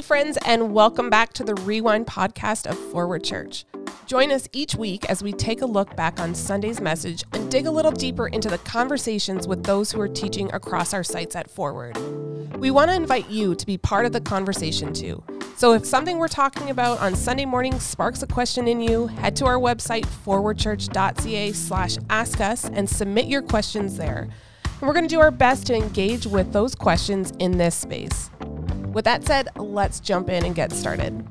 friends, and welcome back to the Rewind podcast of Forward Church. Join us each week as we take a look back on Sunday's message and dig a little deeper into the conversations with those who are teaching across our sites at Forward. We want to invite you to be part of the conversation too. So if something we're talking about on Sunday morning sparks a question in you, head to our website, forwardchurch.ca/ask us, and submit your questions there. And we're going to do our best to engage with those questions in this space. With that said, let's jump in and get started.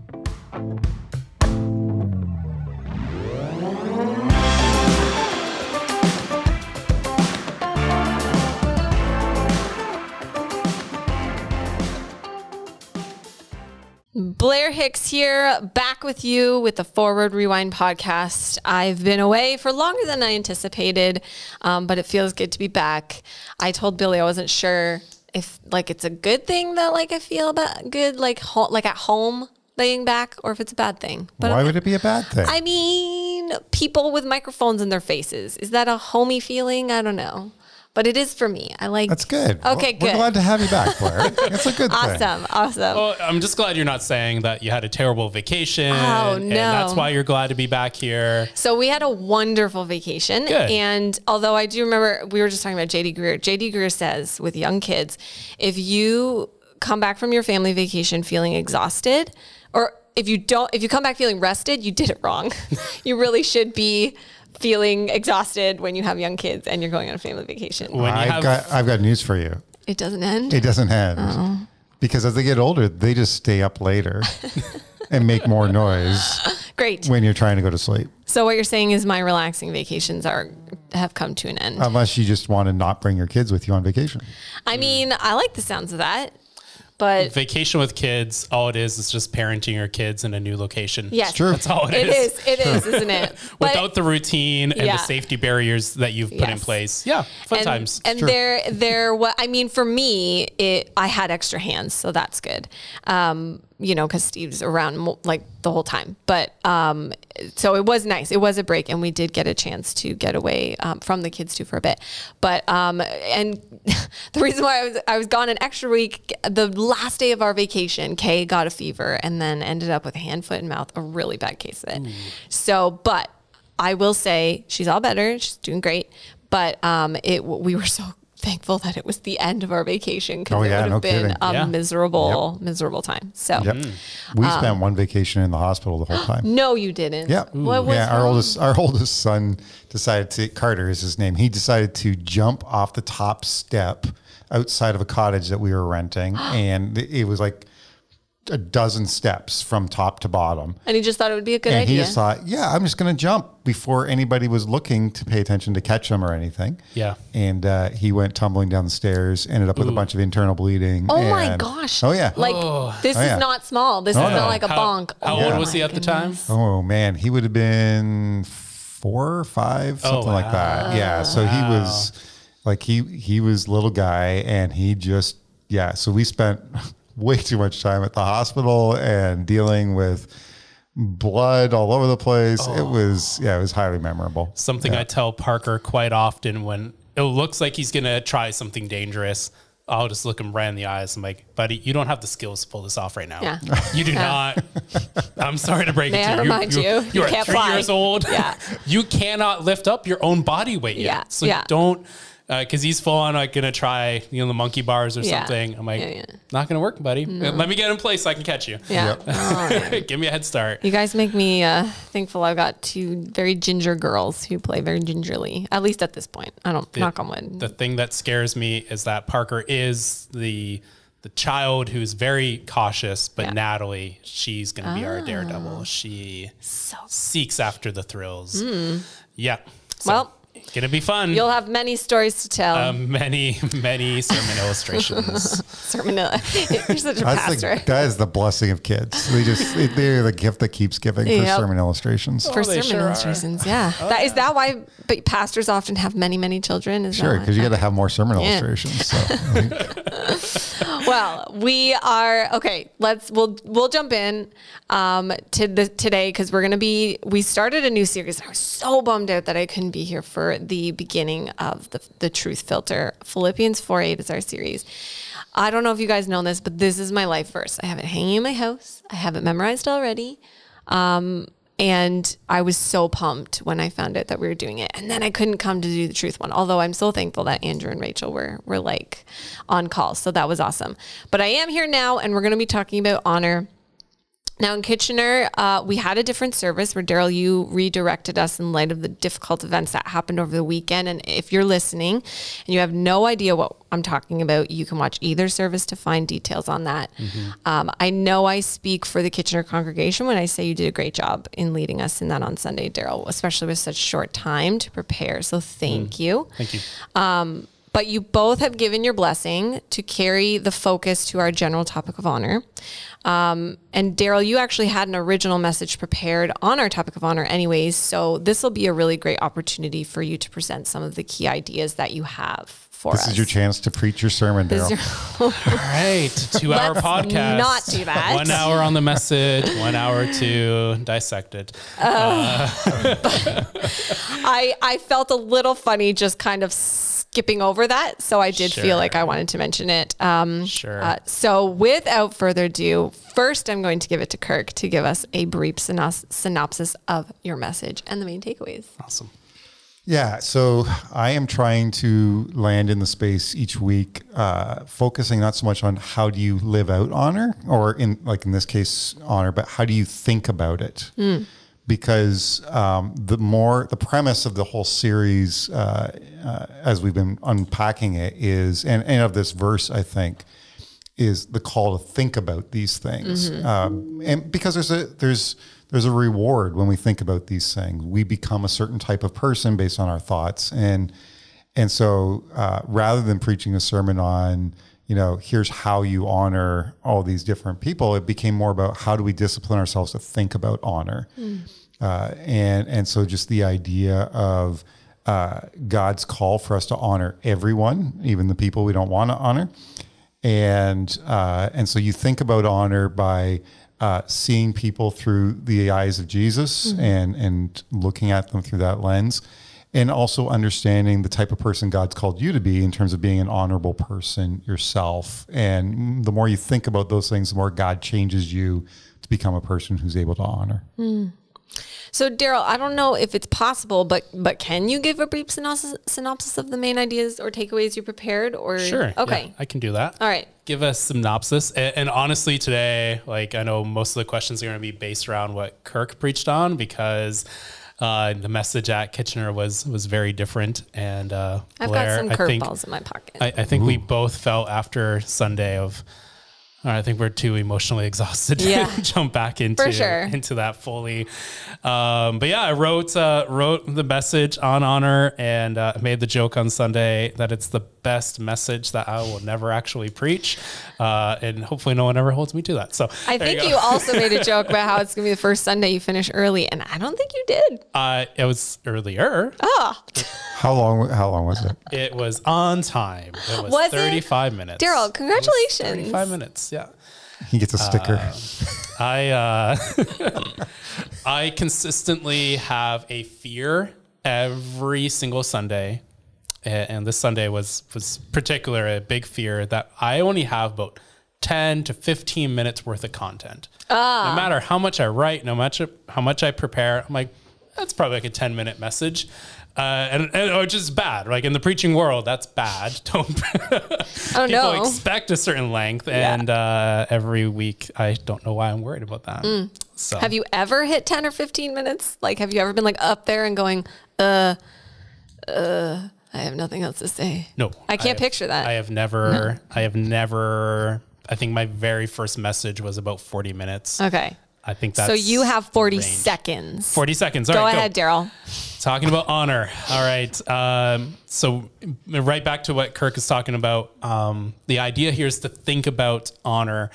Blair Hicks here, back with you with the Forward Rewind podcast. I've been away for longer than I anticipated, but it feels good to be back. I told Billy I wasn't sure if it's a good thing that I feel about good, like at home laying back, or if it's a bad thing. But why would it be a bad thing? I mean, people with microphones in their faces. Is that a homey feeling? I don't know. But it is for me. That's good. Okay, good. We're glad to have you back, Blair. It's a good thing. Awesome. Well, I'm just glad you're not saying that you had a terrible vacation. Oh, no. And that's why you're glad to be back here. So we had a wonderful vacation. Good. And although I do remember, we were just talking about J.D. Greer. J.D. Greer says with young kids, if you come back from your family vacation feeling exhausted, or if you come back feeling rested, you did it wrong. You really should be feeling exhausted when you have young kids and you're going on a family vacation. I've got news for you. It doesn't end? It doesn't end. Oh. Because as they get older, they just stay up later and make more noise. Great. When you're trying to go to sleep. So what you're saying is my relaxing vacations have come to an end. Unless you just want to not bring your kids with you on vacation. I mean, I like the sounds of that. But vacation with kids, all it is just parenting your kids in a new location. Yes, it's true. That's all it is. It is, isn't it? Without the routine and the safety barriers that you've put in place. Yeah, fun times. And for me, I had extra hands, so that's good. Because Steve's around the whole time. But so it was nice. It was a break, and we did get a chance to get away from the kids too for a bit. But and the reason why I was gone an extra week, the last day of our vacation, Kay got a fever and then ended up with hand, foot, and mouth, a really bad case of it. So, but I will say she's all better. She's doing great. But we were so thankful that it was the end of our vacation, because it would have been a miserable time. So we spent one vacation in the hospital the whole time. No, you didn't. Yeah. What was our oldest son Carter is his name. He decided to jump off the top step outside of a cottage that we were renting. And it was like a dozen steps from top to bottom. And he just thought it would be a good idea. And he just thought, I'm just going to jump before anybody was looking to pay attention to catch him or anything. Yeah. And he went tumbling down the stairs, ended up with a bunch of internal bleeding. Oh my gosh. Oh yeah. This is not small. This is not like a bonk. How old was he at the time? Oh man, he would have been 4 or 5, something like that. Yeah. So he was he was little guy, and he just, so we spent way too much time at the hospital and dealing with blood all over the place. It was highly memorable. Something I tell Parker quite often when it looks like he's going to try something dangerous, I'll just look him right in the eyes. I'm like, buddy, you don't have the skills to pull this off right now. Yeah. You do not. I'm sorry to break it to you. You are 3 years old. Yeah. You cannot lift up your own body weight yet. So don't... because he's full on going to try, the monkey bars or something. I'm like, not going to work, buddy. No. Let me get in place so I can catch you. Yeah. Give me a head start. You guys make me thankful I've got 2 very ginger girls who play very gingerly, at least at this point. I don't, knock on wood. The thing that scares me is that Parker is the child who's very cautious, but Natalie, she's going to be our daredevil. She seeks after the throrills. Yeah. So, gonna be fun. You'll have many stories to tell. Many sermon illustrations. You're such a pastor. That is the blessing of kids. They're the gift that keeps giving for sermon illustrations. For sermon illustrations, Is that why pastors often have many children? Because you got to have more sermon illustrations. So. Well, we are okay. We'll jump in today, because we started a new series. I was so bummed out that I couldn't be here for the beginning of the Truth Filter. Philippians 4:8 is our series. I don't know if you guys know this, but this is my life verse. I have it hanging in my house. I have it memorized already. And I was so pumped when I found out that we were doing it. And then I couldn't come to do the truth one, although I'm so thankful that Andrew and Rachel were like on call. So that was awesome. But I am here now, and we're going to be talking about honor. Now in Kitchener, we had a different service where Daryl, you redirected us in light of the difficult events that happened over the weekend. And if you're listening and you have no idea what I'm talking about, you can watch either service to find details on that. I know I speak for the Kitchener congregation when I say you did a great job in leading us in that on Sunday, Daryl, especially with such short time to prepare. So thank you. Thank you. But you both have given your blessing to carry the focus to our general topic of honor. And Daryl, you actually had an original message prepared on our topic of honor anyways. So this will be a really great opportunity for you to present some of the key ideas that you have for us. This is your chance to preach your sermon, Daryl. All right. 2-hour podcast. Not do that. 1 hour on the message, 1 hour to dissect it. I felt a little funny just kind of skipping over that. So I did feel like I wanted to mention it. So without further ado, first I'm going to give it to Kirk to give us a brief synopsis of your message and the main takeaways. Awesome. Yeah, so I am trying to land in the space each week, focusing not so much on how do you live out honor, or in this case, honor, but how do you think about it? Because the premise of the whole series, as we've been unpacking it, is, and of this verse, I think, is the call to think about these things, and because there's a reward when we think about these things. We become a certain type of person based on our thoughts, and so rather than preaching a sermon on, here's how you honor all these different people, it became more about how do we discipline ourselves to think about honor, and so just the idea of God's call for us to honor everyone, even the people we don't want to honor, and so you think about honor by seeing people through the eyes of Jesus and looking at them through that lens, and also understanding the type of person God's called you to be in terms of being an honorable person yourself. And the more you think about those things, the more God changes you to become a person who's able to honor. So Daryl, I don't know if it's possible, but can you give a brief synopsis of the main ideas or takeaways you prepared? Or Sure. Okay. Yeah, I can do that. All right. Give a synopsis. And honestly, today, I know most of the questions are going to be based around what Kirk preached on, because the message at Kitchener was very different. And I've Blair, got some curveballs in my pocket. I think we both felt after Sunday of, I think we're too emotionally exhausted to jump back into that fully. But yeah, I wrote the message on honor, and made the joke on Sunday that it's the best message that I will never actually preach. And hopefully no one ever holds me to that. So I think you also made a joke about how it's going to be the first Sunday you finish early, and I don't think you did. It was earlier. Oh. How long was it? It was on time. It was 35 minutes. Daryl, congratulations. 35 minutes. Yeah. He gets a sticker. I consistently have a fear every single Sunday. And this Sunday was particularly a big fear that I only have about 10 to 15 minutes worth of content. No matter how much I write, no matter how much I prepare, I'm like, that's probably like a 10-minute message. And which is bad. Like in the preaching world, that's bad. People expect a certain length, and every week I don't know why I'm worried about that. So have you ever hit 10 or 15 minutes? Like, have you ever been up there and going, I have nothing else to say? No, I can't picture that. I have never. I think my very first message was about 40 minutes. Okay. I think that's so you have 40 range. seconds. 40 seconds. All right, go ahead, Daryl. Talking about honor. All right. So right back to what Kirk is talking about. The idea here is to think about honor.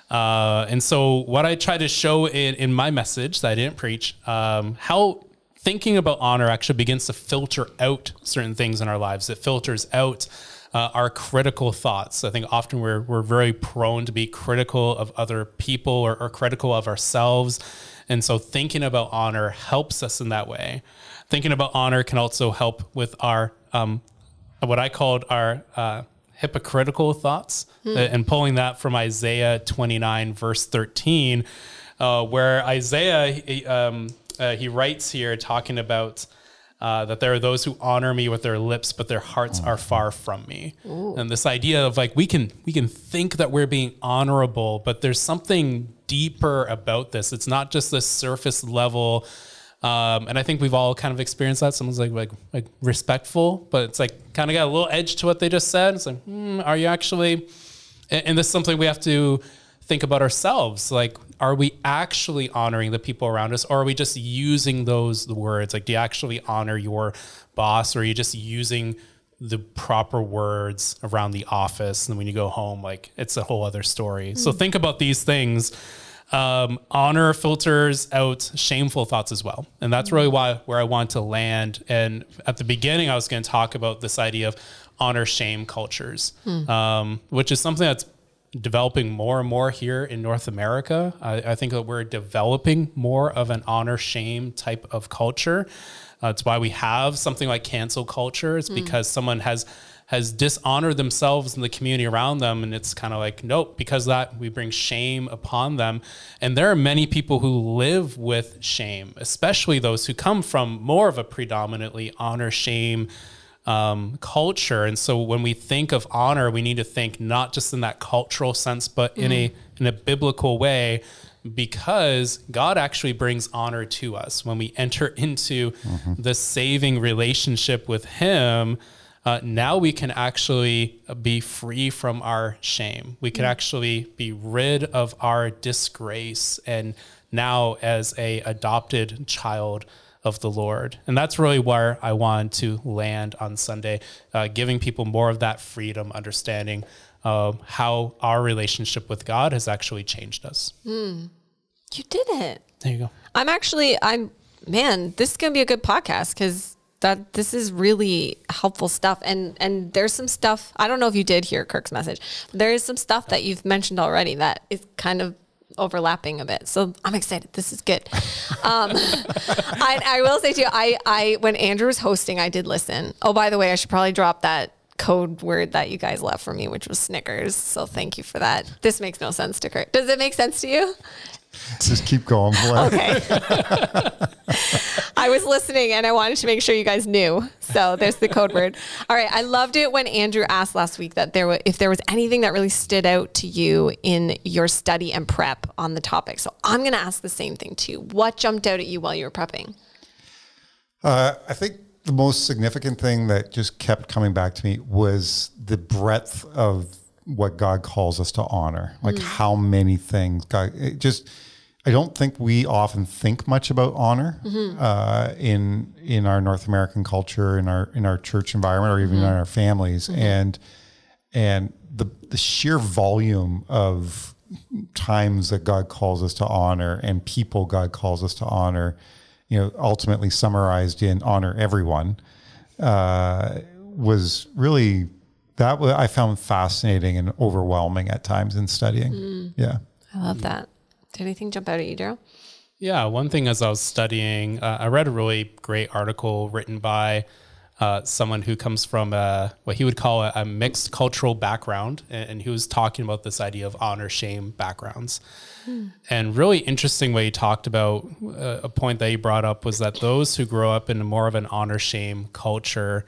And so what I try to show in my message that I didn't preach, how thinking about honor actually begins to filter out certain things in our lives. It filters out our critical thoughts. I think often we're very prone to be critical of other people or critical of ourselves. And so thinking about honor helps us in that way. Thinking about honor can also help with our, what I called our hypocritical thoughts, and pulling that from Isaiah 29, verse 13, where Isaiah, he writes here talking about that there are those who honor me with their lips, but their hearts are far from me. Ooh. And this idea of like, we can think that we're being honorable, but there's something deeper about this. It's not just this surface level. And I think we've all kind of experienced that. Someone's like respectful, but it's like kind of got a little edge to what they just said. It's like, are you actually, and this is something we have to think about ourselves. Like, are we actually honoring the people around us, or are we just using the words? Like, do you actually honor your boss, or are you just using the proper words around the office? And then when you go home, like, it's a whole other story. So think about these things. Honor filters out shameful thoughts as well. And that's really where I want to land. And at the beginning, I was going to talk about this idea of honor shame cultures, which is something that's developing more and more here in North America. I think that we're developing more of an honor shame type of culture. That's why we have something like cancel culture. It's because someone has dishonored themselves and the community around them. And it's kind of like, nope, because of that, we bring shame upon them. And there are many people who live with shame, especially those who come from more of a predominantly honor shame culture. And so when we think of honor, we need to think not just in that cultural sense, but in a biblical way, because God actually brings honor to us. When we enter into the saving relationship with Him, now we can actually be free from our shame. We can actually be rid of our disgrace, and now as a adopted child of the Lord. And that's really where I want to land on Sunday, giving people more of that freedom, understanding how our relationship with God has actually changed us. You did it. There you go. Man, this is going to be a good podcast, because this is really helpful stuff. And there's some stuff, I don't know if you did hear Kirk's message, but there is some stuff that you've mentioned already that is kind of overlapping a bit. So I'm excited. This is good. I will say to you, I when Andrew was hosting, I did listen. Oh, by the way, I should probably drop that code word that you guys left for me, which was Snickers. So thank you for that. This makes no sense to Kirk. Does it make sense to you? Just keep going. Okay. I was listening and I wanted to make sure you guys knew. So there's the code word. All right. I loved it when Andrew asked last week that if there was anything that really stood out to you in your study and prep on the topic. So I'm going to ask the same thing too. What jumped out at you while you were prepping? I think the most significant thing that just kept coming back to me was the breadth of what God calls us to honor. Like how many things God, I don't think we often think much about honor in our North American culture, in our church environment, or even in our families. And the sheer volume of times that God calls us to honor and people God calls us to honor, ultimately summarized in honor everyone, was really, I found fascinating and overwhelming at times in studying. Yeah. I love that. Did anything jump out at you, Daryl? Yeah. One thing as I was studying, I read a really great article written by someone who comes from what he would call a mixed cultural background. And he was talking about this idea of honor shame backgrounds. And really interesting way he talked about a point that he brought up was that those who grow up in more of an honor shame culture,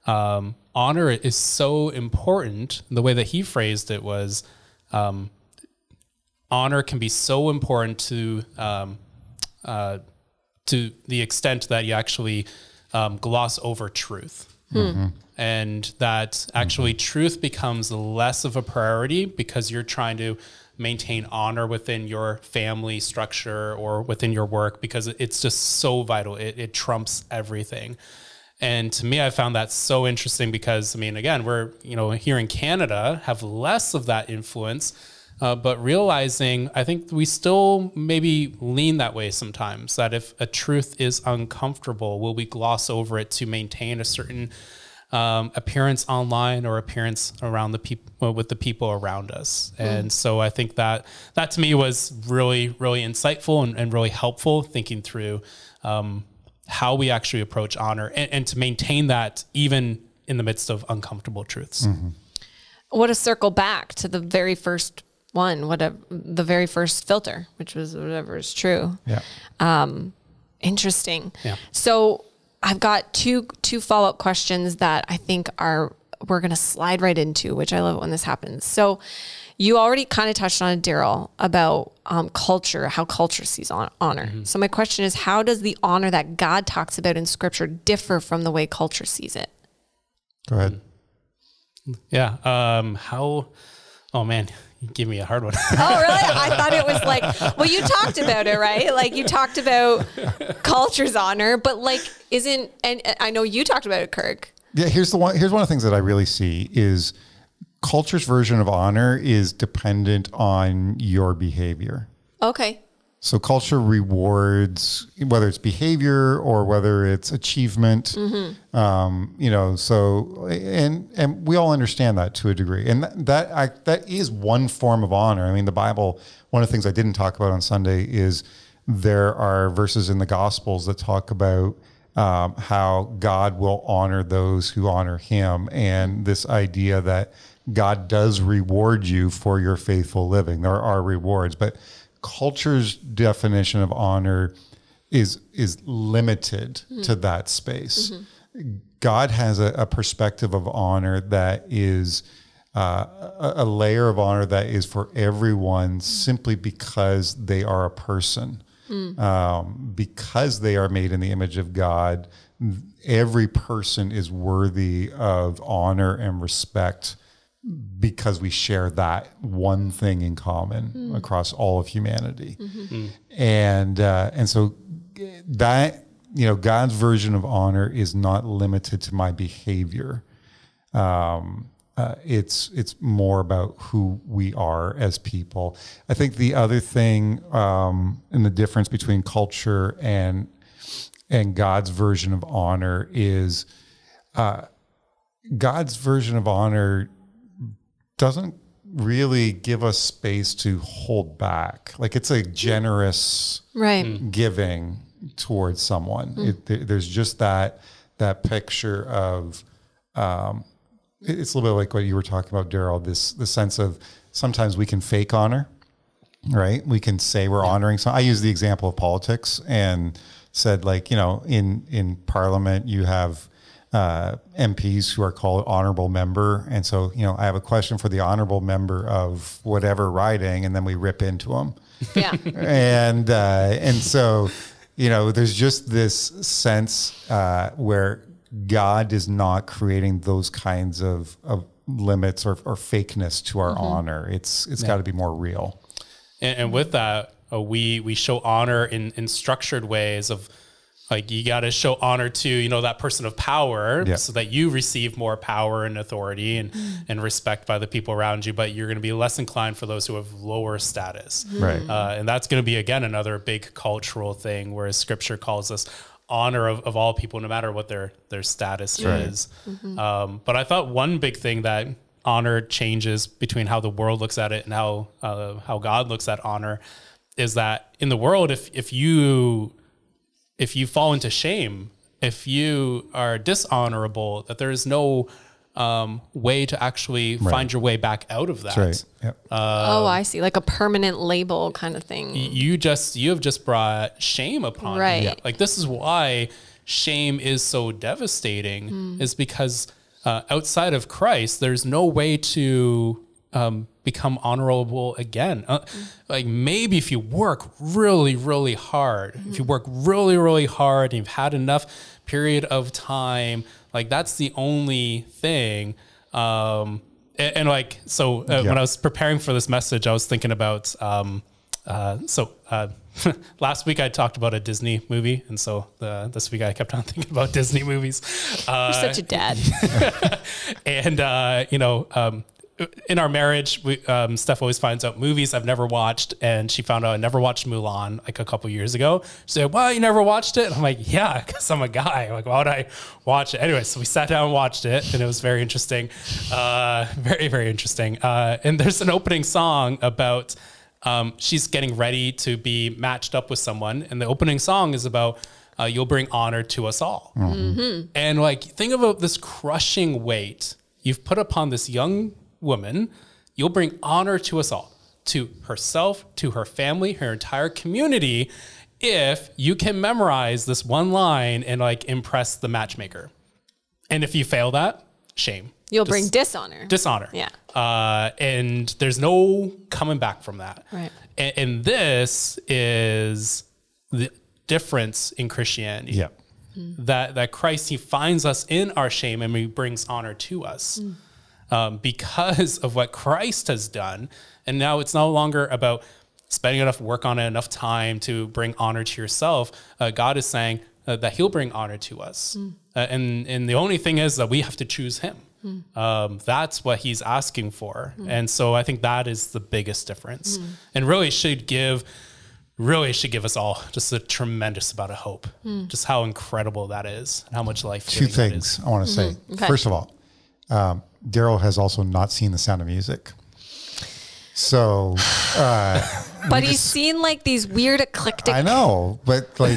honor is so important. The way that he phrased it was, honor can be so important to the extent that you actually gloss over truth. And that actually truth becomes less of a priority because you're trying to maintain honor within your family structure or within your work, because it's just so vital. It trumps everything. And to me, I found that so interesting because, again, we're, here in Canada have less of that influence, but realizing, I think we still maybe lean that way sometimes, that if a truth is uncomfortable, will we gloss over it to maintain a certain appearance online or appearance around the people, with the people around us. And so I think that to me was really, really insightful and really helpful, thinking through how we actually approach honor and to maintain that even in the midst of uncomfortable truths. what a circle back to the very first one, the very first filter, which was whatever is true. Yeah. Interesting. Yeah. So I've got two follow-up questions that I think we're going to slide right into, which I love when this happens. So you already kind of touched on it, Daryl, about culture, how culture sees honor. Mm-hmm. So my question is, how does the honor that God talks about in Scripture differ from the way culture sees it? Go ahead. Yeah. Oh man, you give me a hard one. Oh, really? I thought it was like, well, you talked about it, right? Like you talked about culture's honor, but like and I know you talked about it, Kirk. Yeah. Here's one of the things that I really see is culture's version of honor is dependent on your behavior. Okay. So culture rewards, whether it's behavior or whether it's achievement, so, and we all understand that to a degree. And that is one form of honor. I mean, the Bible, one of the things I didn't talk about on Sunday is there are verses in the Gospels that talk about how God will honor those who honor him. And this idea that God does reward you for your faithful living. There are rewards, but culture's definition of honor is limited to that space. Mm-hmm. God has a perspective of honor that is a layer of honor that is for everyone simply because they are a person. Because they are made in the image of God, every person is worthy of honor and respect because we share that one thing in common across all of humanity. And so that, God's version of honor is not limited to my behavior. It's more about who we are as people. I think the other thing, and the difference between culture and God's version of honor is, God's version of honor doesn't really give us space to hold back. Like it's a generous giving towards someone. There's just that picture of, it's a little bit like what you were talking about, Daryl, the sense of sometimes we can fake honor, right? We can say we're honoring. So I use the example of politics and said in Parliament, you have MPs who are called honorable member. And so, I have a question for the honorable member of whatever riding, and then we rip into them. Yeah. and so, there's just this sense where God is not creating those kinds of limits or fakeness to our honor. It's got to be more real. And with that, we show honor in structured ways of, like, you got to show honor to, that person of power so that you receive more power and authority and respect by the people around you, but you're going to be less inclined for those who have lower status. Right. And that's going to be, again, another big cultural thing, whereas Scripture calls us honor of all people, no matter what their status is. But I thought one big thing that honor changes between how the world looks at it and how God looks at honor is that in the world, if you fall into shame, if you are dishonorable, that there is no way to actually find your way back out of that. That's right. Yep. I see. Like a permanent label kind of thing. You have just brought shame upon right. you. Like, this is why shame is so devastating, is because outside of Christ, there's no way to become honorable again. Like, maybe if you work really, really hard, if you work really, really hard and you've had enough period of time, like, that's the only thing. When I was preparing for this message, I was thinking about, last week I talked about a Disney movie. And so this week I kept on thinking about Disney movies. You're such a dad. And, in our marriage, Steph always finds out movies I've never watched, and she found out I never watched Mulan like a couple years ago. She said, "Well, you never watched it?" And I'm like, "Yeah, because I'm a guy. Like, why would I watch it?" Anyway, so we sat down and watched it, and it was very interesting, very, very interesting. And there's an opening song about she's getting ready to be matched up with someone, and the opening song is about "You'll bring honor to us all." And like, think about this crushing weight you've put upon this young woman, you'll bring honor to us all, to herself, to her family, her entire community, if you can memorize this one line and like impress the matchmaker. And if you fail that, shame. You'll bring dishonor. Dishonor. Yeah. And there's no coming back from that. Right. And this is the difference in Christianity. Yeah. That Christ, he finds us in our shame and he brings honor to us because of what Christ has done. And now it's no longer about spending enough work on it, enough time to bring honor to yourself. God is saying that he'll bring honor to us. And the only thing is that we have to choose him. That's what he's asking for. And so I think that is the biggest difference and really should give us all just a tremendous amount of hope, just how incredible that is and how much life. Two things I want to say. Okay. First of all, Daryl has also not seen The Sound of Music. So, but he's seen like these weird eclectic. I know, but like,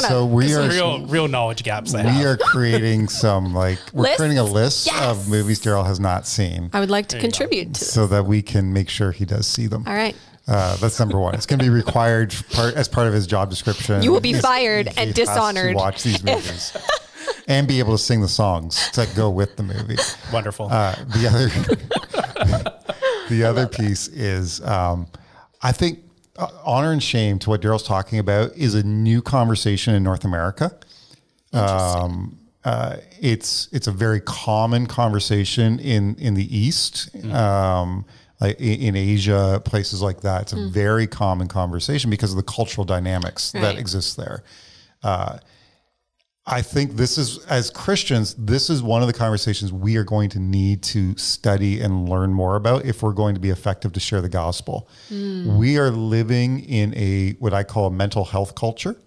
so we are real knowledge gaps. We are creating some we're creating a list of movies Daryl has not seen. I would like to contribute to this so that we can make sure he does see them. All right. That's number one. It's going to be required as part of his job description. You will be fired and dishonored. To watch these movies and be able to sing the songs that go with the movie. Wonderful. The other piece is, I think honor and shame, to what Daryl's talking about, is a new conversation in North America. It's a very common conversation in the East, like in Asia, places like that. It's a very common conversation because of the cultural dynamics that exist there. I think this is, as Christians, this is one of the conversations we are going to need to study and learn more about if we're going to be effective to share the gospel. We are living in what I call a mental health culture,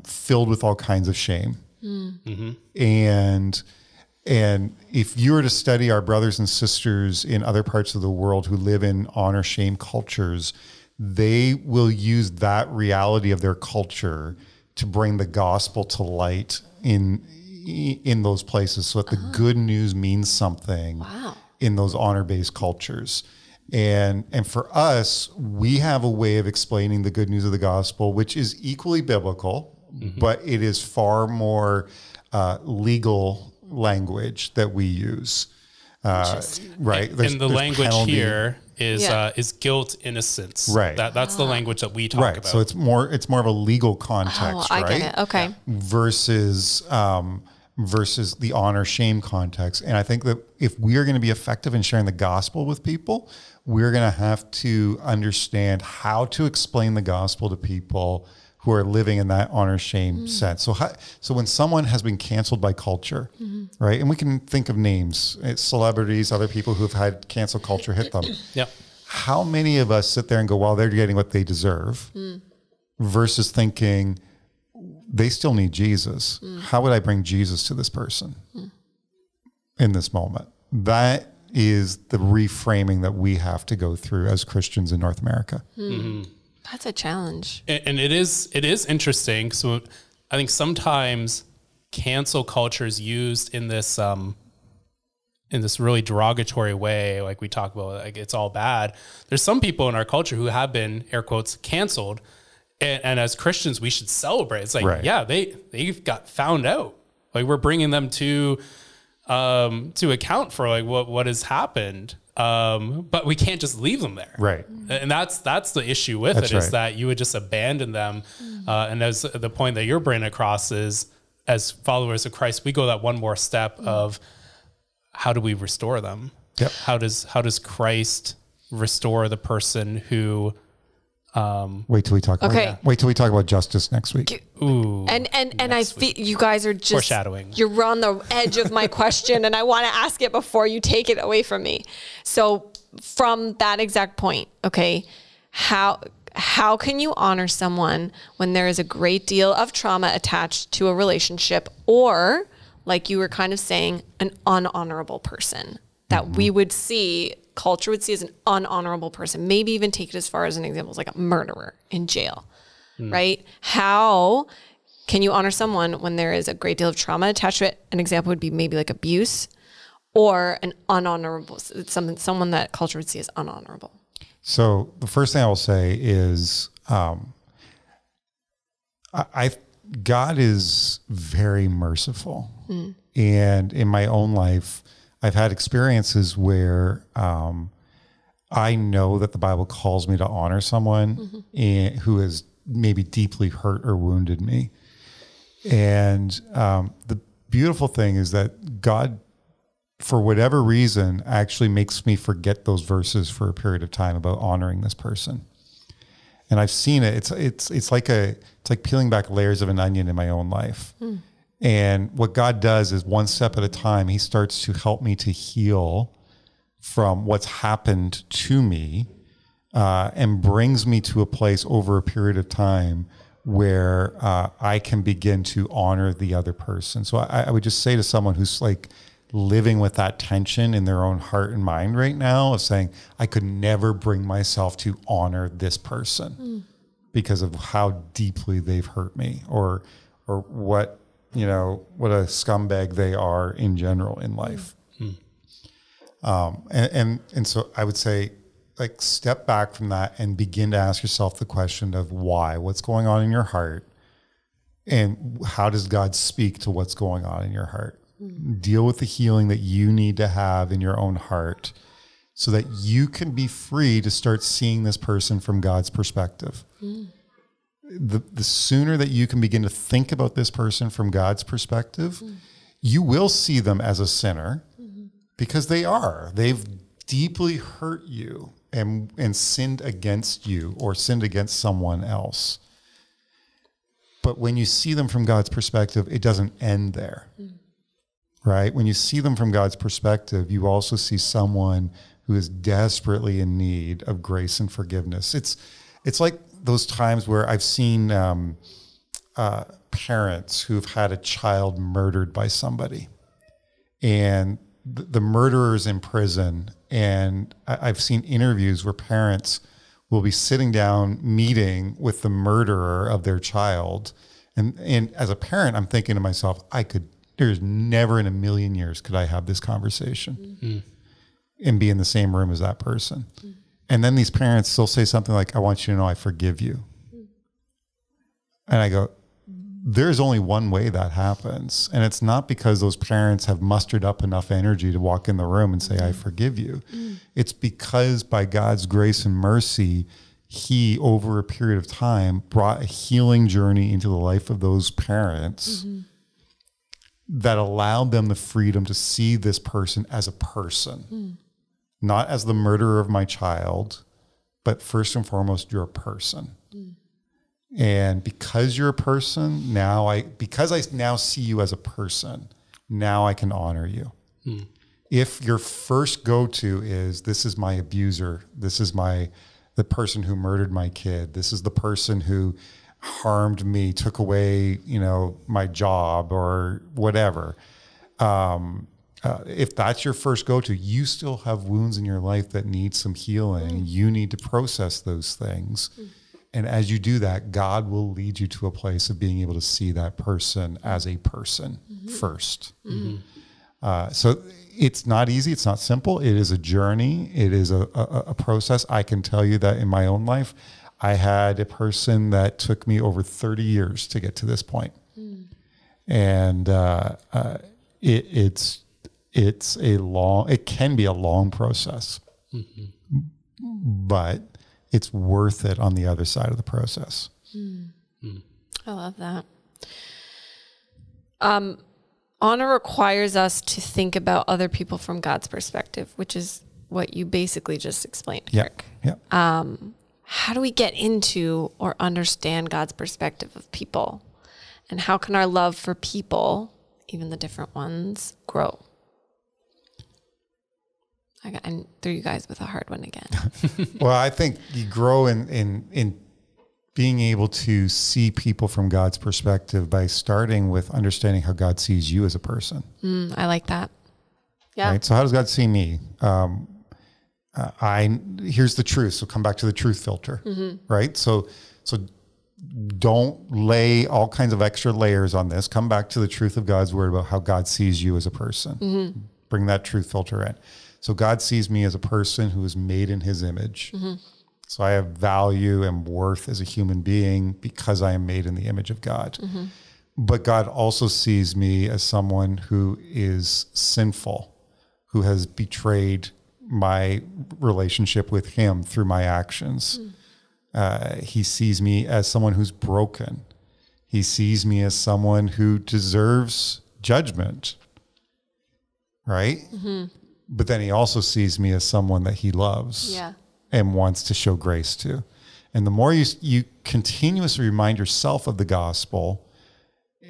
filled with all kinds of shame. And if you were to study our brothers and sisters in other parts of the world who live in honor shame cultures, they will use that reality of their culture to bring the gospel to light in those places, so that the good news means something in those honor-based cultures. And for us, we have a way of explaining the good news of the gospel, which is equally biblical, but it is far more legal language that we use. Right. And the language penalty here is guilt, innocence. Right. That's the language that we talk about. So it's more of a legal context, I right? get it. Okay. Versus the honor shame context. And I think that if we are going to be effective in sharing the gospel with people, we're going to have to understand how to explain the gospel to people who are living in that honor shame sense. So when someone has been canceled by culture, right? And we can think of names, celebrities, other people who've had cancel culture hit them. Yep. How many of us sit there and go, well, they're getting what they deserve, versus thinking they still need Jesus. How would I bring Jesus to this person in this moment? That is the reframing that we have to go through as Christians in North America. That's a challenge. And it is interesting. So I think sometimes cancel culture is used in this really derogatory way. Like we talk about, like it's all bad. There's some people in our culture who have been, air quotes, canceled. And as Christians, we should celebrate. It's like, they've got found out. Like we're bringing them to account for like what has happened. But we can't just leave them there. Right. And that's the issue with it, is that you would just abandon them. And as the point that you're bringing across is, as followers of Christ, we go that one more step of how do we restore them? Yep. How does Christ restore the person who, Wait till we talk about justice next week. Ooh. And I feel you guys are just foreshadowing. You're on the edge of my question, and I want to ask it before you take it away from me. So from that exact point, okay, how can you honor someone when there is a great deal of trauma attached to a relationship, or like you were kind of saying, an unhonorable person that we would see, culture would see as an unhonorable person, maybe even take it as far as an example, like a murderer in jail, right? How can you honor someone when there is a great deal of trauma attached to it? An example would be maybe like abuse, or an unhonorable, someone that culture would see as unhonorable? So the first thing I will say is, God is very merciful. And in my own life, I've had experiences where I know that the Bible calls me to honor someone who has maybe deeply hurt or wounded me. And the beautiful thing is that God, for whatever reason, actually makes me forget those verses for a period of time about honoring this person. And I've seen it. It's like peeling back layers of an onion in my own life. And what God does is one step at a time, he starts to help me to heal from what's happened to me, and brings me to a place over a period of time where I can begin to honor the other person. So I would just say to someone who's like living with that tension in their own heart and mind right now of saying, I could never bring myself to honor this person because of how deeply they've hurt me, or what a scumbag they are in general in life. And so I would say, like, step back from that and begin to ask yourself the question of why, what's going on in your heart, and how does God speak to what's going on in your heart? Deal with the healing that you need to have in your own heart so that you can be free to start seeing this person from God's perspective. The sooner that you can begin to think about this person from God's perspective, you will see them as a sinner, because they've deeply hurt you and sinned against you or sinned against someone else. But when you see them from God's perspective, it doesn't end there, right? When you see them from God's perspective, you also see someone who is desperately in need of grace and forgiveness. It's like those times where I've seen parents who've had a child murdered by somebody, and the murderer's in prison. And I've seen interviews where parents will be sitting down meeting with the murderer of their child. And as a parent, I'm thinking to myself, there's never in a million years could I have this conversation and be in the same room as that person. And then these parents still say something like, I want you to know I forgive you. And I go, there's only one way that happens. And it's not because those parents have mustered up enough energy to walk in the room and say, I forgive you. It's because by God's grace and mercy, he, over a period of time, brought a healing journey into the life of those parents that allowed them the freedom to see this person as a person, not as the murderer of my child, but first and foremost, you're a person. And because you're a person, because I now see you as a person, now I can honor you. If your first go-to is, this is my abuser, this is the person who murdered my kid, this is the person who harmed me, took away, my job or whatever. If that's your first go-to, you still have wounds in your life that need some healing. You need to process those things. And as you do that, God will lead you to a place of being able to see that person as a person first. So it's not easy. It's not simple. It is a journey. It is a process. I can tell you that in my own life, I had a person that took me over 30 years to get to this point. And it can be a long process, but it's worth it on the other side of the process. I love that. Honor requires us to think about other people from God's perspective, which is what you basically just explained, Eric. How do we get into or understand God's perspective of people? And how can our love for people, even the different ones, grow? I threw you guys with a hard one again. Well, I think you grow in being able to see people from God's perspective by starting with understanding how God sees you as a person. I like that. Yeah. Right? So how does God see me? Here's the truth. So come back to the truth filter, right? So don't lay all kinds of extra layers on this. Come back to the truth of God's word about how God sees you as a person. bring that truth filter in. So God sees me as a person who is made in his image. So I have value and worth as a human being because I am made in the image of God. But God also sees me as someone who is sinful, who has betrayed my relationship with him through my actions. He sees me as someone who's broken. He sees me as someone who deserves judgment, right? But then he also sees me as someone that he loves and wants to show grace to. And the more you continuously remind yourself of the gospel,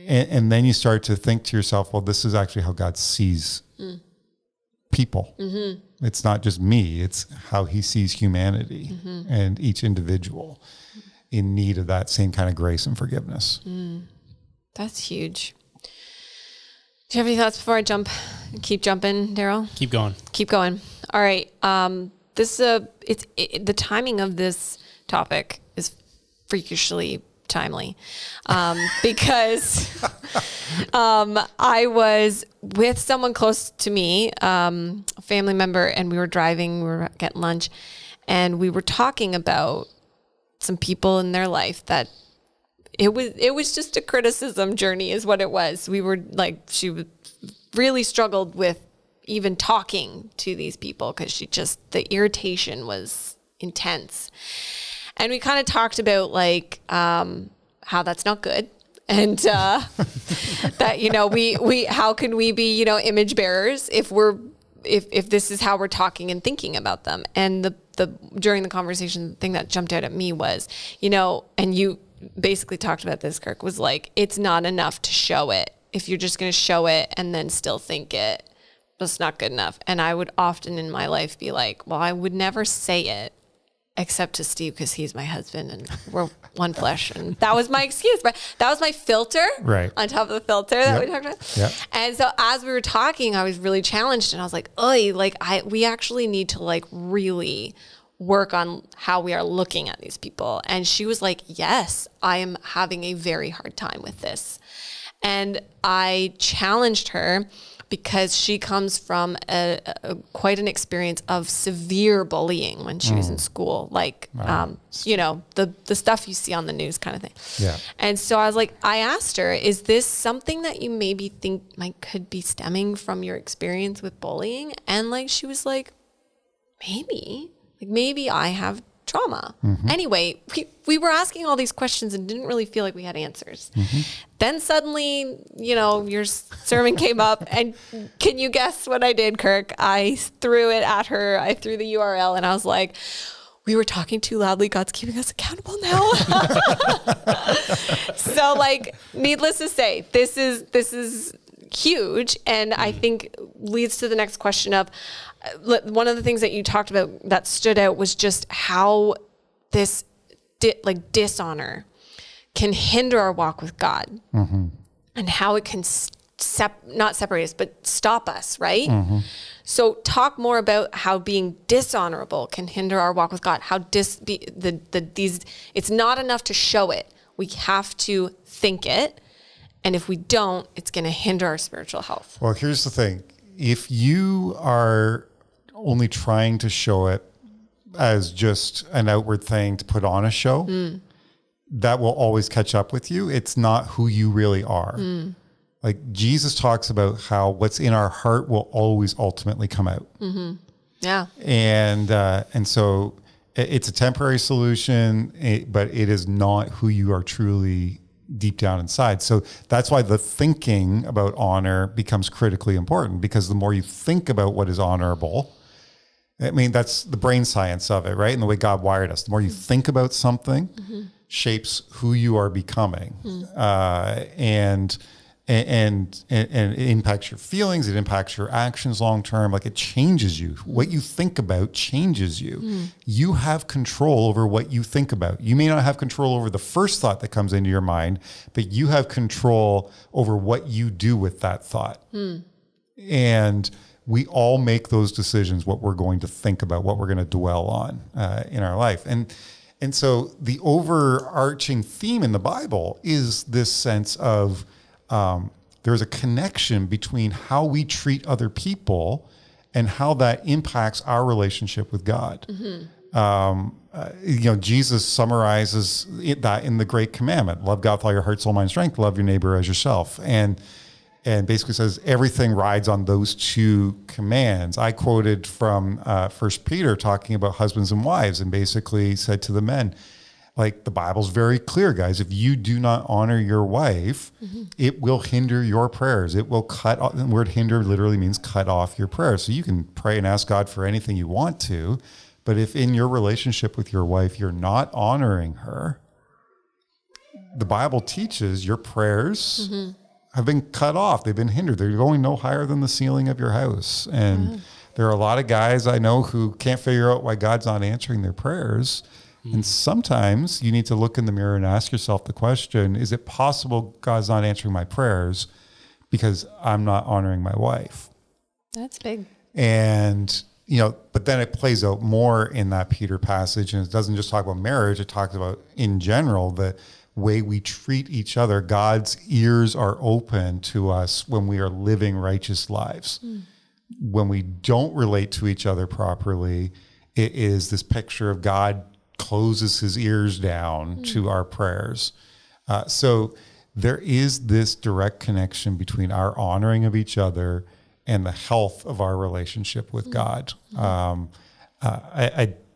and then you start to think to yourself, well, this is actually how God sees people. It's not just me, it's how he sees humanity and each individual in need of that same kind of grace and forgiveness. That's huge. Do you have any thoughts before I keep jumping, Daryl? Keep going. Keep going. All right. The timing of this topic is freakishly timely, because I was with someone close to me, a family member, and we were driving, we were getting lunch, and we were talking about some people in their life that it was just a criticism journey is what it was. We were like, she really struggled with even talking to these people because the irritation was intense. And we kind of talked about like how that's not good. And that, we how can we be, image bearers if this is how we're talking and thinking about them. And during the conversation, the thing that jumped out at me was, and you basically talked about this, Kirk, was like, it's not enough to show it. If you're just going to show it and then still think it, that's not good enough. And I would often in my life be like, well, I would never say it except to Steve because he's my husband and we're one flesh. And that was my excuse, but that was my filter on top of the filter that we talked about. Yep. And so as we were talking, I was really challenged and I was like, we actually need to like really work on how we are looking at these people. And she was like, yes, I am having a very hard time with this. And I challenged her because she comes from quite an experience of severe bullying when she was in school, like, the stuff you see on the news kind of thing. Yeah. And so I asked her, is this something that you maybe think could be stemming from your experience with bullying? And she was like, maybe I have trauma. Anyway, we were asking all these questions and didn't really feel like we had answers. Then suddenly, your sermon came up and can you guess what I did, Kirk? I threw it at her. I threw the URL and I was like, we were talking too loudly. God's keeping us accountable now. So needless to say, this is huge. And I think leads to the next question of, one of the things that you talked about that stood out was just how this dishonor can hinder our walk with God and how it can not separate us, but stop us, right? So talk more about how being dishonorable can hinder our walk with God, how it's not enough to show it. We have to think it. And if we don't, it's going to hinder our spiritual health. Well, here's the thing. If you are only trying to show it as just an outward thing to put on a show, that will always catch up with you. It's not who you really are. Like Jesus talks about how what's in our heart will always ultimately come out. Yeah. And so it's a temporary solution, but it is not who you are truly deep down inside. So that's why the thinking about honor becomes critically important, because the more you think about what is honorable, that's the brain science of it, right? And the way God wired us. The more you think about something, shapes who you are becoming, and it impacts your feelings. It impacts your actions long term. It changes you. What you think about changes you. You have control over what you think about. You may not have control over the first thought that comes into your mind, but you have control over what you do with that thought. And we all make those decisions, what we're going to think about, what we're going to dwell on in our life. And so the overarching theme in the Bible is this sense of there's a connection between how we treat other people and how that impacts our relationship with God. Jesus summarizes that in the Great Commandment: love God with all your heart, soul, mind, strength. Love your neighbor as yourself. And basically says everything rides on those two commands. I quoted from 1 Peter talking about husbands and wives, and basically said to the men, like, the Bible's very clear, guys. If you do not honor your wife, it will hinder your prayers. It will cut off. The word hinder literally means cut off your prayers. So you can pray and ask God for anything you want to, but if in your relationship with your wife, you're not honoring her, the Bible teaches your prayers have been cut off. They've been hindered. They're going no higher than the ceiling of your house. And there are a lot of guys I know who can't figure out why God's not answering their prayers. And sometimes you need to look in the mirror and ask yourself the question, is it possible God's not answering my prayers because I'm not honoring my wife? That's big. And, but then it plays out more in that Peter passage. And it doesn't just talk about marriage. It talks about, in general, the way we treat each other. God's ears are open to us when we are living righteous lives. When we don't relate to each other properly, it is this picture of God closes his ears down to our prayers. So there is this direct connection between our honoring of each other and the health of our relationship with God.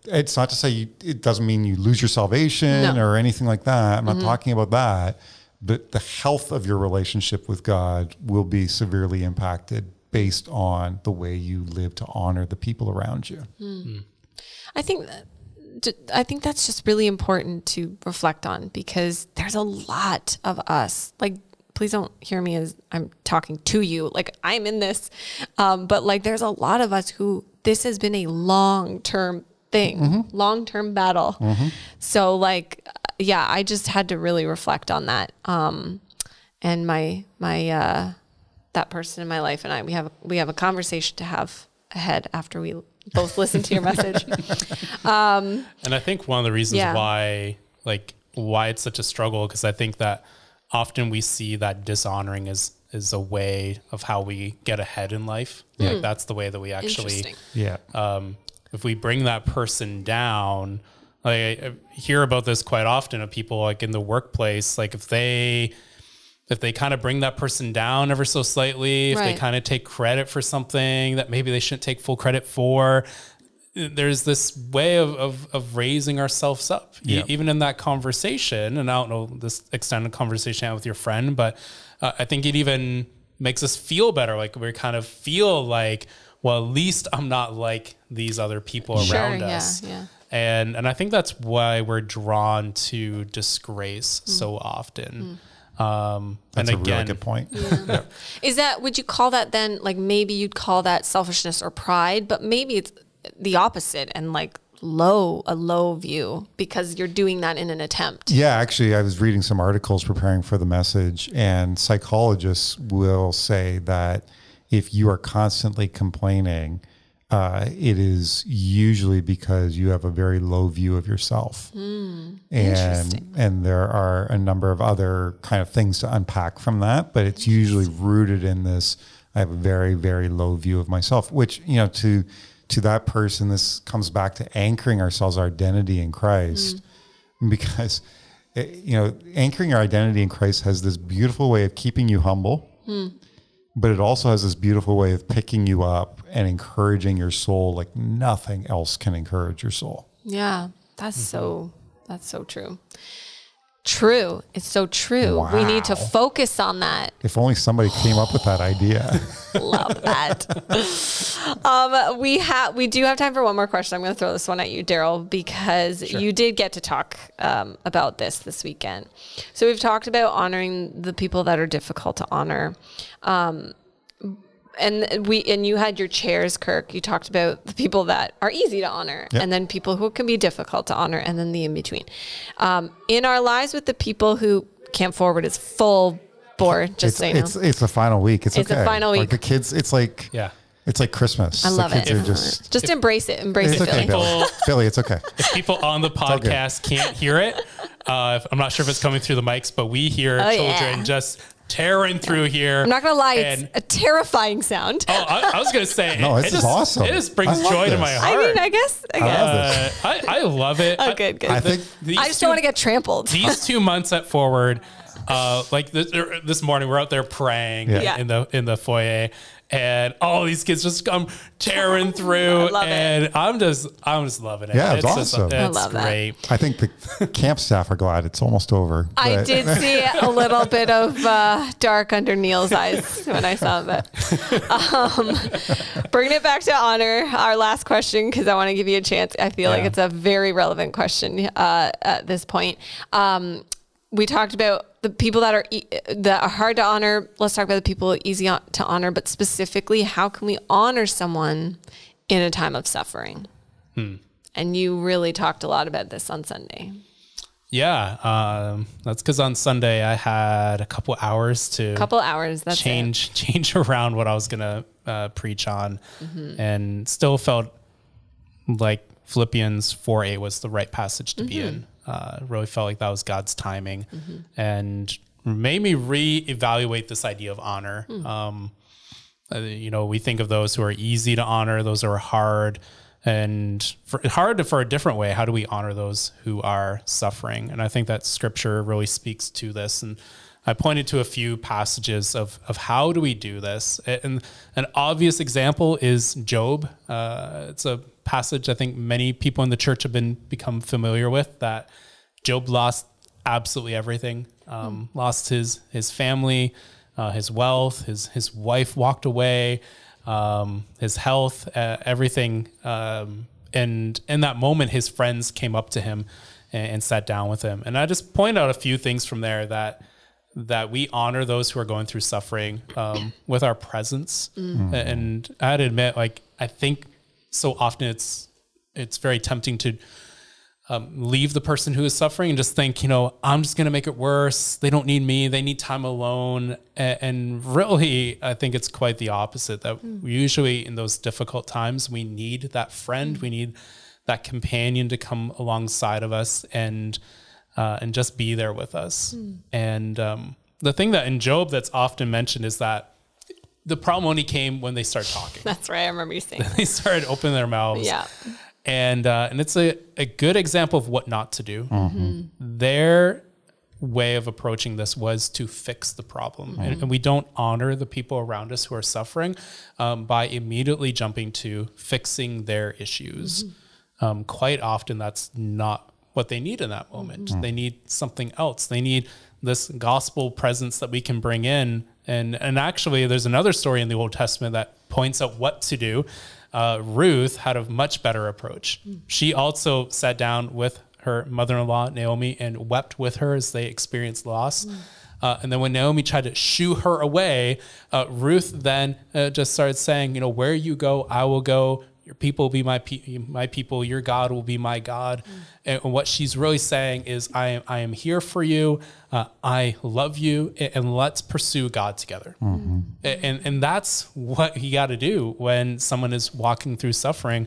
It's not to say it doesn't mean you lose your salvation or anything like that. I'm not talking about that, but the health of your relationship with God will be severely impacted based on the way you live to honor the people around you. I think that's just really important to reflect on, because there's a lot of us, like, please don't hear me as I'm talking to you, like I'm in this, but like there's a lot of us who this has been a long-term thing, long-term battle. So like, I just had to really reflect on that. And my that person in my life and I, we have a conversation to have ahead after we both listen to your message. And I think one of the reasons why it's such a struggle, because I think that often we see that dishonoring is a way of how we get ahead in life. Like that's the way that we actually, if we bring that person down, like I hear about this quite often of people like in the workplace, like if they kind of bring that person down ever so slightly, if they kind of take credit for something that maybe they shouldn't take full credit for, there's this way of raising ourselves up, even in that conversation. And I don't know this extended conversation I had with your friend, but I think it even makes us feel better. Like we kind of feel like, well, at least I'm not like these other people around us. And I think that's why we're drawn to disgrace so often. That's and a again, really good point. Is that, would you call that then, like maybe you'd call that selfishness or pride, but maybe it's the opposite and like a low view, because you're doing that in an attempt. Yeah, actually, I was reading some articles preparing for the message, and psychologists will say that if you are constantly complaining, it is usually because you have a very low view of yourself. And there are a number of other kind of things to unpack from that, but it's usually rooted in this, I have a very, very low view of myself, which, to that person, this comes back to anchoring ourselves, our identity in Christ, because, anchoring our identity in Christ has this beautiful way of keeping you humble. But it also has this beautiful way of picking you up and encouraging your soul like nothing else can encourage your soul. Yeah, that's so true. True. It's so true. Wow. We need to focus on that. If only somebody came up with that idea. Love that. We do have time for one more question. I'm going to throw this one at you, Daryl, because you did get to talk about this weekend. So we've talked about honoring the people that are difficult to honor. And you had your chairs, Kirk. You talked about the people that are easy to honor, and then people who can be difficult to honor, and then the in between. In our lives with the people who Camp Forward is full bore, just so you know. It's the final week. It's okay. The final week. Like the kids, it's like it's like Christmas. I love the kids it. are just embrace it. Embrace it, okay, Billy. Billy, it's okay. If people on the podcast can't hear it, I'm not sure if it's coming through the mics, but we hear children just tearing through here. I'm not going to lie. It's a terrifying sound. Oh, I was going to say, no, this is awesome. It just brings joy to my heart. I mean, I guess. I love it. Oh, good. I think I just don't want to get trampled. These 2 months at Forward, like this morning, we're out there praying in the foyer, and all these kids just come tearing through, and I'm just loving it. Yeah, it's awesome. I love great. I think the camp staff are glad it's almost over. I did see a little bit of dark under Neil's eyes when I saw that. Bringing it back to honor, our last question, because I want to give you a chance. I feel like it's a very relevant question at this point. We talked about the people that are hard to honor. Let's talk about the people easy to honor, but specifically, how can we honor someone in a time of suffering? And you really talked a lot about this on Sunday. Yeah, that's because on Sunday I had a couple hours to That's change around what I was gonna preach on, and still felt like Philippians 4:8 was the right passage to be in. Really felt like that was God's timing, and made me reevaluate this idea of honor. We think of those who are easy to honor, those who are hard, and for a different way. How do we honor those who are suffering? And I think that Scripture really speaks to this. And I pointed to a few passages of how do we do this. And an obvious example is Job. It's a passage I think many people in the church have become familiar with, that Job lost absolutely everything. Lost his family, his wealth, his wife walked away, his health, everything. And in that moment, his friends came up to him and sat down with him. And I just point out a few things from there that we honor those who are going through suffering with our presence. And I had to admit, I think so often it's very tempting to leave the person who is suffering and just think, I'm just going to make it worse. They don't need me. They need time alone. And really, I think it's quite the opposite, that usually in those difficult times, we need that friend. We need that companion to come alongside of us and just be there with us. And the thing that in Job that's often mentioned is that the problem only came when they started talking. That's right. I remember you saying They started opening their mouths. Yeah. And it's a good example of what not to do. Their way of approaching this was to fix the problem. And we don't honor the people around us who are suffering by immediately jumping to fixing their issues. Quite often that's not what they need in that moment. They need something else. They need this gospel presence that we can bring in. And actually, there's another story in the Old Testament that points out what to do. Ruth had a much better approach. She also sat down with her mother-in-law, Naomi, and wept with her as they experienced loss. And then when Naomi tried to shoo her away, Ruth then just started saying, where you go, I will go. Your people will be my people. Your God will be my God. And what she's really saying is, I am here for you. I love you, and let's pursue God together. And that's what you got to do when someone is walking through suffering.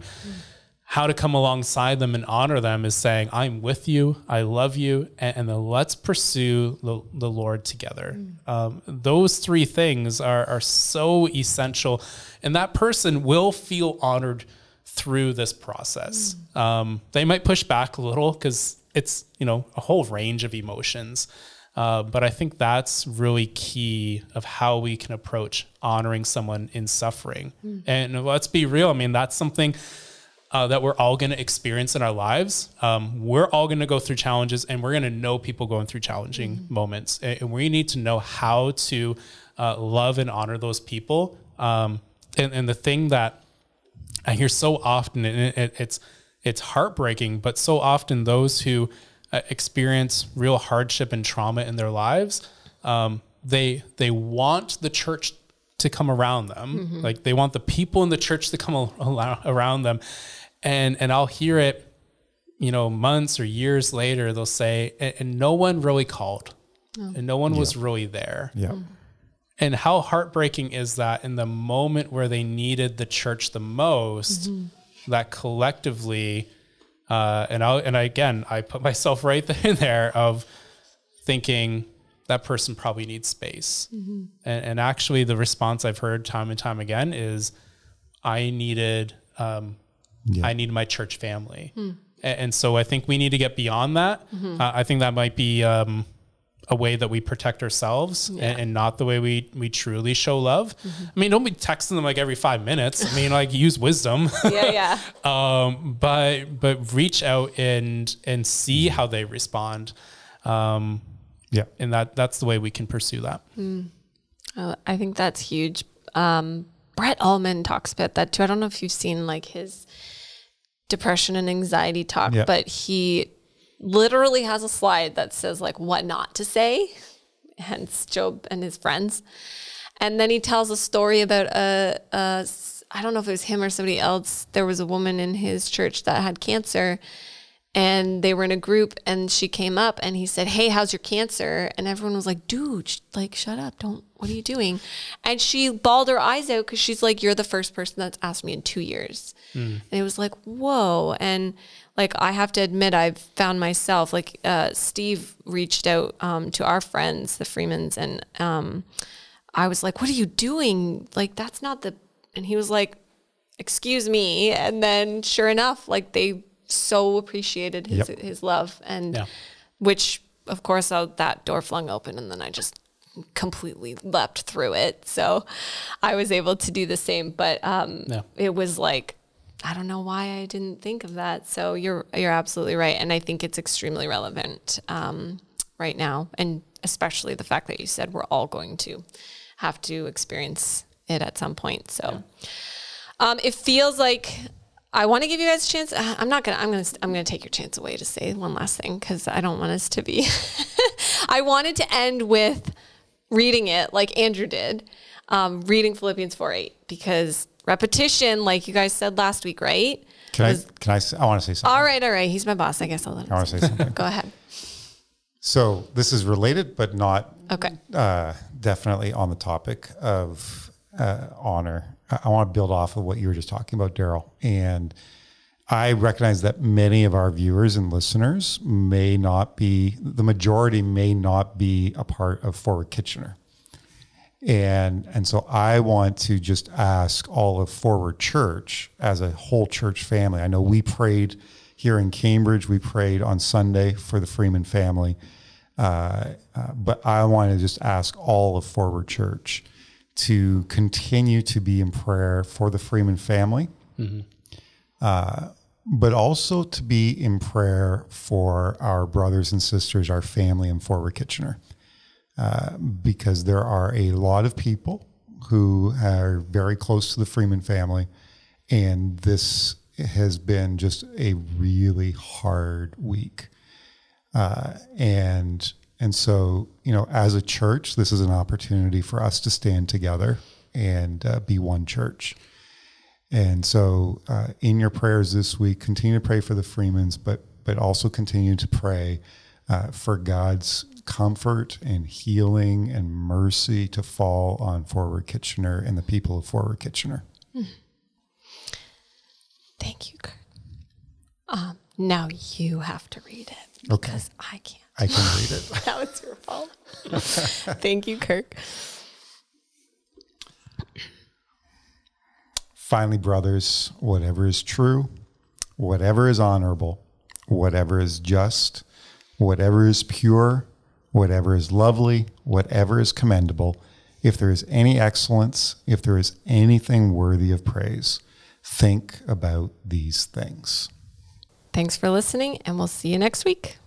How to come alongside them and honor them is saying, I'm with you, I love you, and then let's pursue the Lord together. Those three things are so essential, and that person will feel honored through this process. They might push back a little because it's, a whole range of emotions. But I think that's really key of how we can approach honoring someone in suffering. And let's be real. I mean, that's something that we're all going to experience in our lives. We're all going to go through challenges, and we're going to know people going through challenging moments. And we need to know how to love and honor those people. And the thing that I hear so often, and it's heartbreaking, but so often those who experience real hardship and trauma in their lives, they want the church to come around them. Like they want the people in the church to come around them. And I'll hear it, months or years later, they'll say, and no one really called and no one was really there. Yeah. And how heartbreaking is that in the moment where they needed the church the most, that collectively, I put myself right in there of thinking, that person probably needs space. And actually the response I've heard time and time again is, I needed my church family. And so I think we need to get beyond that. I think that might be a way that we protect ourselves and not the way we truly show love. I mean, don't be texting them like every 5 minutes. I mean, like, use wisdom. But reach out and see how they respond. And that's the way we can pursue that. I think that's huge. Brett Ullman talks about that too. I don't know if you've seen like his depression and anxiety talk, but he literally has a slide that says like what not to say, hence Job and his friends. And then he tells a story about I don't know if it was him or somebody else. There was a woman in his church that had cancer, and they were in a group, and she came up and he said, "Hey, how's your cancer?" And everyone was like, "Dude, like, shut up. What are you doing?" And she bawled her eyes out because she's like, "You're the first person that's asked me in 2 years." And it was like, whoa. And like, I have to admit, I've found myself like, Steve reached out to our friends, the Freemans. And I was like, "What are you doing? Like, that's not the," and he was like, "Excuse me." And then sure enough, like, they so appreciated his love, and which of course that door flung open, and then I just completely leapt through it. So I was able to do the same, but it was like, I don't know why I didn't think of that. So you're absolutely right, and I think it's extremely relevant right now, and especially the fact that you said we're all going to have to experience it at some point. So it feels like I want to give you guys a chance. I'm gonna take your chance away to say one last thing, because I don't want us to be. I wanted to end with reading it like Andrew did, reading Philippians 4:8, because repetition, like you guys said last week, right? I want to say something. All right. He's my boss. I guess I'll let him. I want to say something. Go ahead. So this is related, but not definitely on the topic of honor. I want to build off of what you were just talking about, Daryl. And I recognize that many of our viewers and listeners the majority may not be a part of Forward Kitchener. And so I want to just ask all of Forward Church as a whole church family. I know we prayed here in Cambridge. We prayed on Sunday for the Freeman family. But I want to just ask all of Forward Church to continue to be in prayer for the Freeman family, but also to be in prayer for our brothers and sisters, our family in Forward Kitchener, because there are a lot of people who are very close to the Freeman family, and this has been just a really hard week. And so, as a church, this is an opportunity for us to stand together and be one church. And so in your prayers this week, continue to pray for the Freemans, but also continue to pray for God's comfort and healing and mercy to fall on Forward Kitchener and the people of Forward Kitchener. Thank you, Kurt. Now you have to read it, because I can't. I can read it. That was your fault. Thank you, Kirk. Finally, brothers, whatever is true, whatever is honorable, whatever is just, whatever is pure, whatever is lovely, whatever is commendable, if there is any excellence, if there is anything worthy of praise, think about these things. Thanks for listening, and we'll see you next week.